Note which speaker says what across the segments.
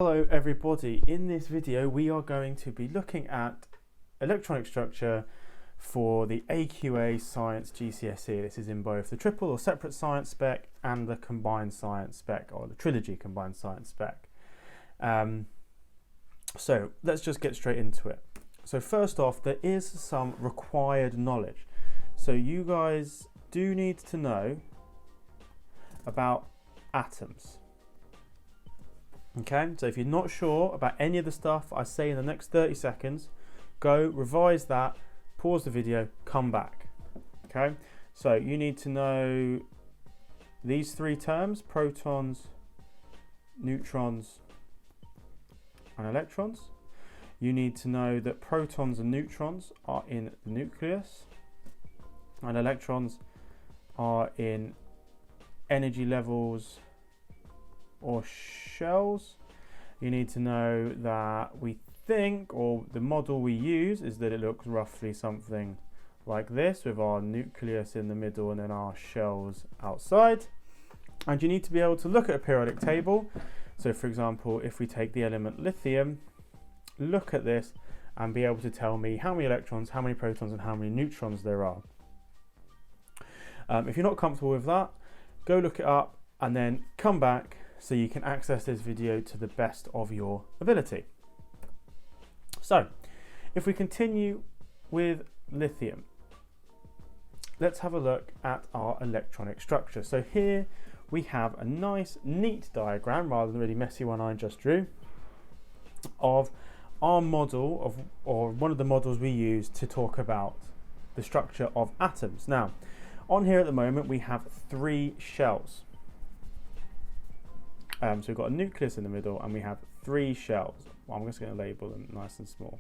Speaker 1: Hello everybody, in this video we are going to be looking at electronic structure for the AQA Science GCSE. This is in both the triple or separate science spec and the combined science spec, or the Trilogy combined science spec. So let's just get straight into it. So first off, there is some required knowledge. So you guys do need to know about atoms. Okay, so if you're not sure about any of the stuff I say in the next 30 seconds, go revise that, pause the video, come back. Okay, so you need to know these three terms: protons, neutrons, and electrons. You need to know that protons and neutrons are in the nucleus, and electrons are in energy levels or shells. You need to know that we think, or the model we use is that it looks roughly something like this, with our nucleus in the middle and then our shells outside. And you need to be able to look at a periodic table. So for example, if we take the element lithium, look at this and be able to tell me how many electrons, how many protons and how many neutrons there are. If you're not comfortable with that, go look it up and then come back so you can access this video to the best of your ability. So, if we continue with lithium, let's have a look at our electronic structure. So here we have a nice, neat diagram, rather than the really messy one I just drew, of our model of, or one of the models we use to talk about the structure of atoms. Now, on here at the moment we have three shells. So we've got a nucleus in the middle and we have three shells. Well, I'm just going to label them nice and small.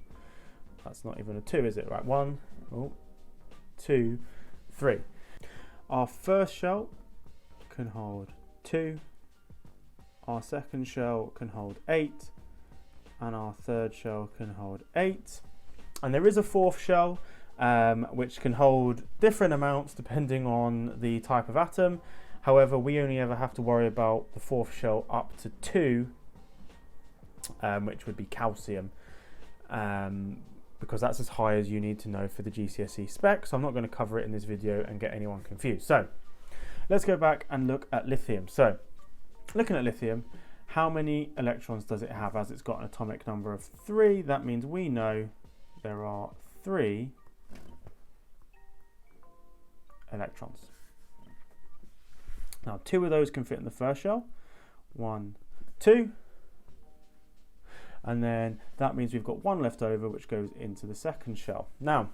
Speaker 1: That's not even a 2, is it? Right, 1, 2, 3. Our first shell can hold 2. Our second shell can hold 8. And our third shell can hold 8. And there is a fourth shell, which can hold different amounts depending on the type of atom. However, we only ever have to worry about the fourth shell up to 2, which would be calcium, because that's as high as you need to know for the GCSE spec. So I'm not going to cover it in this video and get anyone confused. So let's go back and look at lithium. So looking at lithium, how many electrons does it have? As it's got an atomic number of 3, that means we know there are 3 electrons. Now, 2 of those can fit in the first shell. 1, 2. And then that means we've got 1 left over, which goes into the second shell. Now,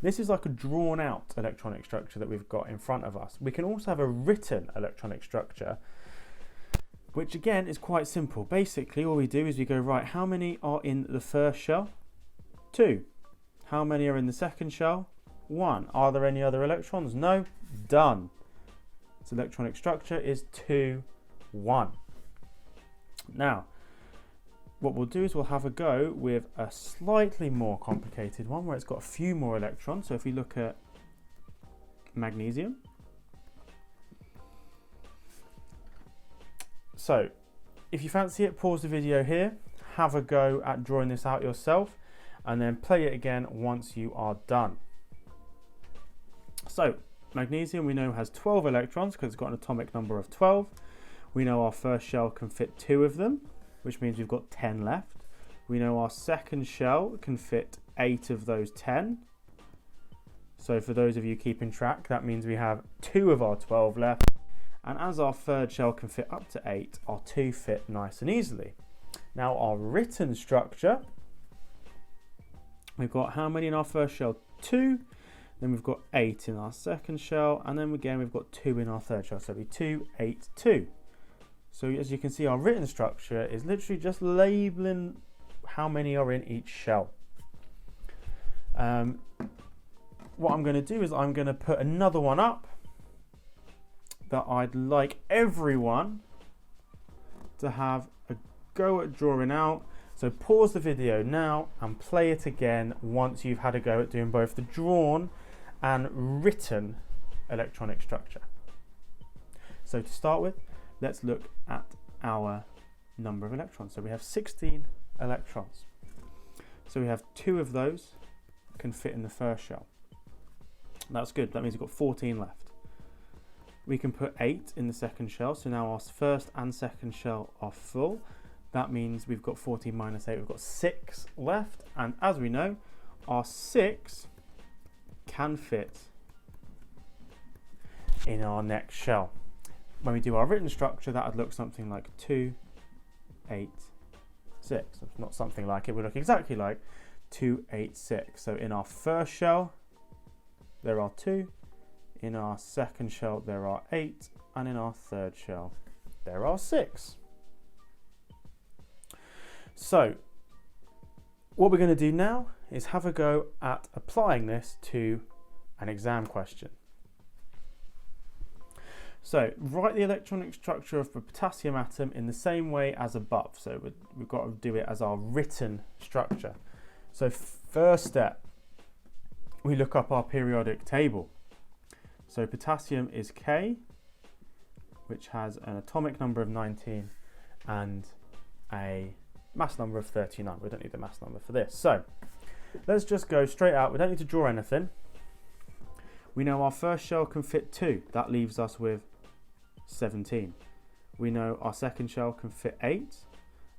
Speaker 1: this is like a drawn out electronic structure that we've got in front of us. We can also have a written electronic structure, which again is quite simple. Basically, all we do is we go, right, how many are in the first shell? 2. How many are in the second shell? 1. Are there any other electrons? No. Done. Its electronic structure is 2, 1. Now, what we'll do is we'll have a go with a slightly more complicated one where it's got a few more electrons. So if we look at magnesium. So if you fancy it, pause the video here, have a go at drawing this out yourself, and then play it again once you are done. So magnesium we know has 12 electrons because it's got an atomic number of 12. We know our first shell can fit 2 of them, which means we've got 10 left. We know our second shell can fit 8 of those 10. So for those of you keeping track, that means we have 2 of our 12 left. And as our third shell can fit up to 8, our 2 fit nice and easily. Now our written structure, we've got how many in our first shell? 2. Then we've got 8 in our second shell, and then again we've got 2 in our third shell, so it'll be 2, 8, 2. So as you can see, our written structure is literally just labeling how many are in each shell. What I'm going to do is I'm going to put another one up that I'd like everyone to have a go at drawing out. So pause the video now and play it again once you've had a go at doing both the drawn and written electronic structure. So to start with, let's look at our number of electrons. So we have 16 electrons. So we have 2 of those can fit in the first shell. That's good. That means we've got 14 left. We can put 8 in the second shell. So now our first and second shell are full. That means we've got 14 minus 8. We've got 6 left. And as we know, our 6 can fit in our next shell. When we do our written structure, that would look something like 2, 8, 6. It's not something like, it would look exactly like 2, 8, 6. So in our first shell, there are 2. In our second shell, there are 8. And in our third shell, there are 6. So what we're going to do now is have a go at applying this to an exam question. So write the electronic structure of the potassium atom in the same way as above. So we've got to do it as our written structure. So first step, we look up our periodic table. So potassium is K, which has an atomic number of 19 and a mass number of 39. We don't need the mass number for this. So let's just go straight out. We don't need to draw anything. We know our first shell can fit 2. That leaves us with 17. We know our second shell can fit 8.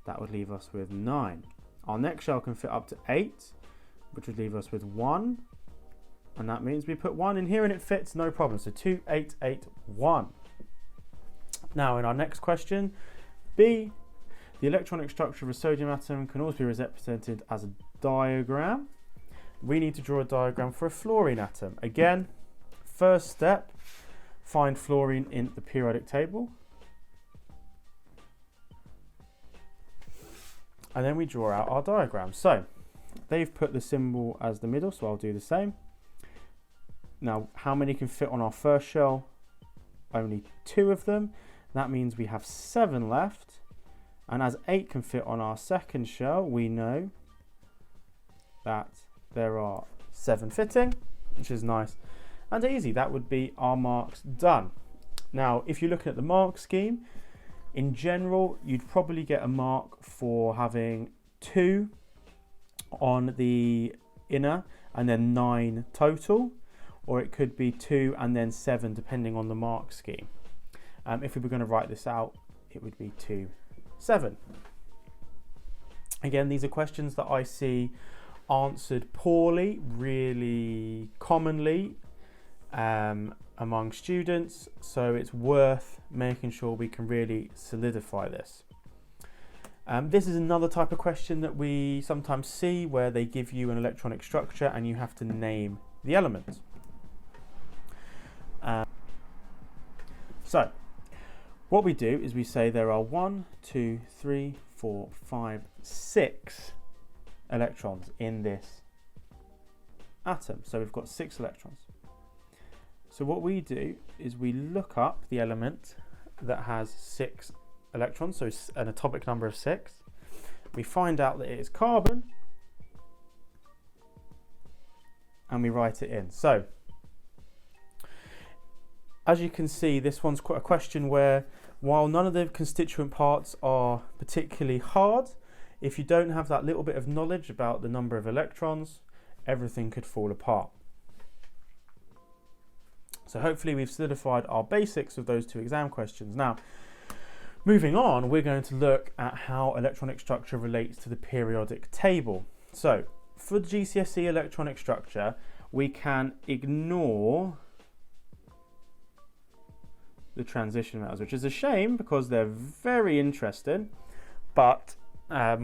Speaker 1: That would leave us with 9. Our next shell can fit up to 8, which would leave us with 1. And that means we put 1 in here and it fits, no problem. So 2, 8, 8, 1. Now in our next question, B, the electronic structure of a sodium atom can also be represented as a diagram. We need to draw a diagram for a fluorine atom. Again, first step, find fluorine in the periodic table. And then we draw out our diagram. So they've put the symbol as the middle, so I'll do the same. Now, how many can fit on our first shell? Only 2 of them. That means we have 7 left. And as 8 can fit on our second shell, we know that there are 7 fitting, which is nice and easy. That would be our marks done. Now, if you're looking at the mark scheme, in general, you'd probably get a mark for having 2 on the inner and then 9 total, or it could be 2 and then 7 depending on the mark scheme. If we were going to write this out, it would be 2, 7. Again, these are questions that I see answered poorly, really commonly among students, so it's worth making sure we can really solidify this. This is another type of question that we sometimes see where they give you an electronic structure and you have to name the element. So what we do is we say there are 1, 2, 3, 4, 5, 6 electrons in this atom. So we've got 6 electrons. So what we do is we look up the element that has 6 electrons, so an atomic number of 6. We find out that it is carbon and we write it in. So as you can see, this one's quite a question where, while none of the constituent parts are particularly hard, if you don't have that little bit of knowledge about the number of electrons, everything could fall apart. So hopefully we've solidified our basics of those 2 exam questions. Now, moving on, we're going to look at how electronic structure relates to the periodic table. So for the GCSE electronic structure, we can ignore the transition metals, which is a shame because they're very interesting, but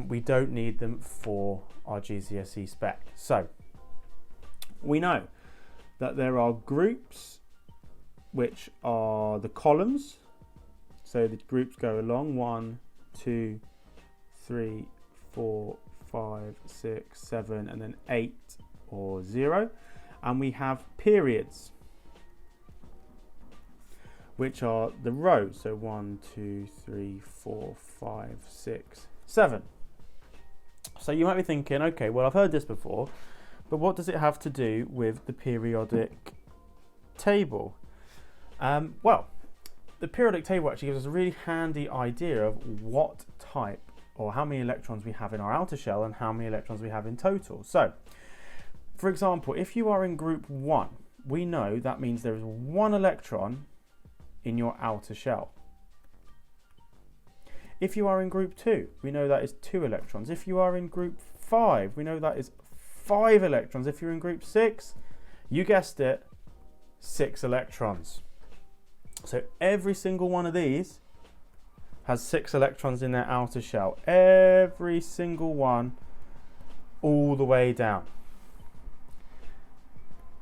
Speaker 1: we don't need them for our GCSE spec. So we know that there are groups which are the columns. So the groups go along 1, 2, 3, 4, 5, 6, 7, and then 8 or 0. And we have periods, which are the rows. So 1, 2, 3, 4, 5, 6, 7. So you might be thinking, okay, well, I've heard this before, but what does it have to do with the periodic table? Well, the periodic table actually gives us a really handy idea of what type or how many electrons we have in our outer shell and how many electrons we have in total. So, for example, if you are in group 1, we know that means there is 1 electron in your outer shell. If you are in group 2, we know that is 2 electrons. If you are in group 5, we know that is 5 electrons. If you're in group 6, you guessed it, 6 electrons. So every single one of these has 6 electrons in their outer shell. Every single one, all the way down.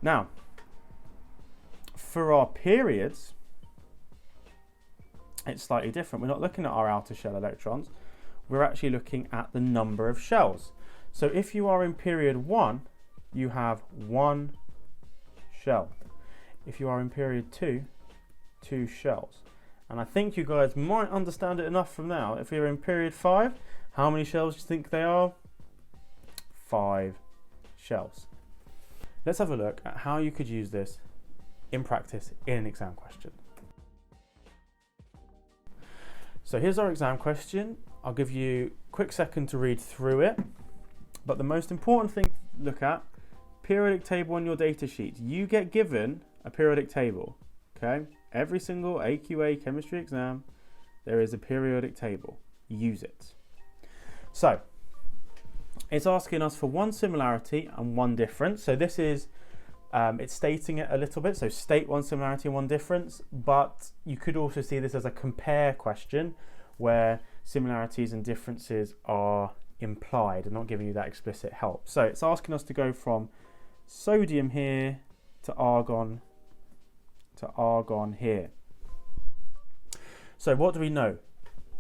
Speaker 1: Now, for our periods, it's slightly different. We're not looking at our outer shell electrons. We're actually looking at the number of shells. So if you are in period 1, you have 1 shell. If you are in period 2, 2 shells. And I think you guys might understand it enough from now. If you're in period 5, how many shells do you think they are? 5 shells. Let's have a look at how you could use this in practice in an exam question. So here's our exam question. I'll give you a quick second to read through it. But the most important thing to look at, periodic table on your data sheet. You get given a periodic table, okay? Every single AQA chemistry exam, there is a periodic table. Use it. So, it's asking us for 1 similarity and 1 difference. So this is, it's stating it a little bit. So state 1 similarity and 1 difference, but you could also see this as a compare question where similarities and differences are implied and not giving you that explicit help. So it's asking us to go from sodium here to argon here. So what do we know?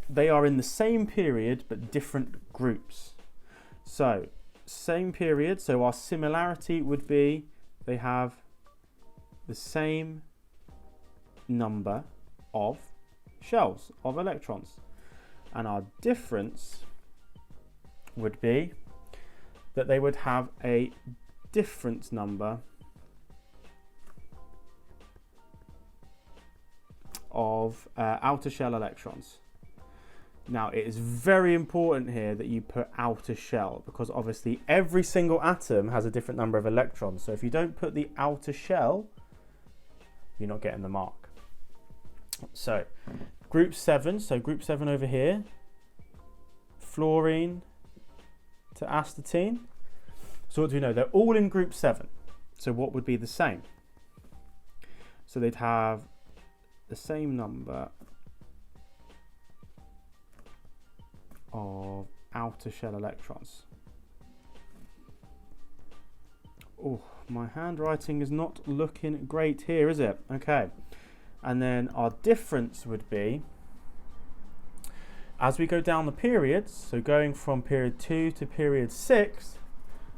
Speaker 1: They are in the same period but different groups. So same period, so our similarity would be they have the same number of shells, of electrons. And our difference would be that they would have a different number of outer shell electrons. Now, it is very important here that you put outer shell because obviously every single atom has a different number of electrons. So if you don't put the outer shell, you're not getting the mark. So group 7, so group 7 over here, fluorine to astatine. So what do we know? They're all in group 7. So what would be the same? So they'd have the same number of outer shell electrons. Oh, my handwriting is not looking great here, is it? Okay. And then our difference would be, as we go down the periods, so going from period 2 to period 6,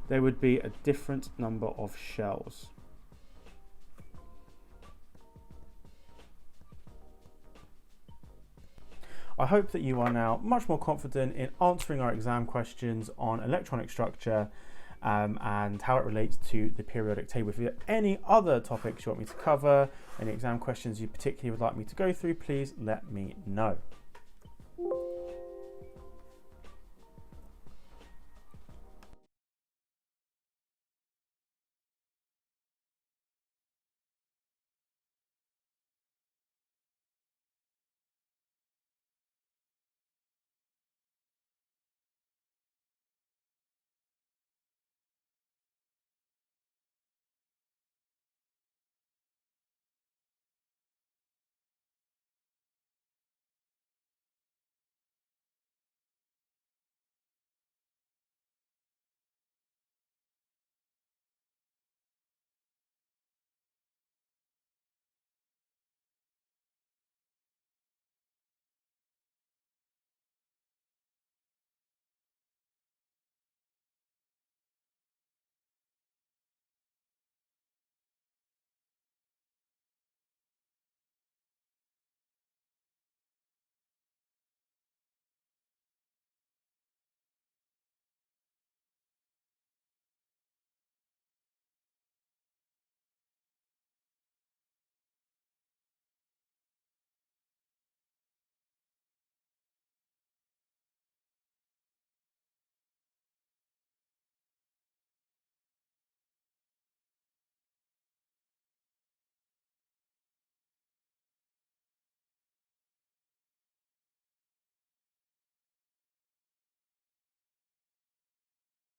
Speaker 1: there would be a different number of shells. I hope that you are now much more confident in answering our exam questions on electronic structure and how it relates to the periodic table. If you have any other topics you want me to cover, any exam questions you particularly would like me to go through, please let me know.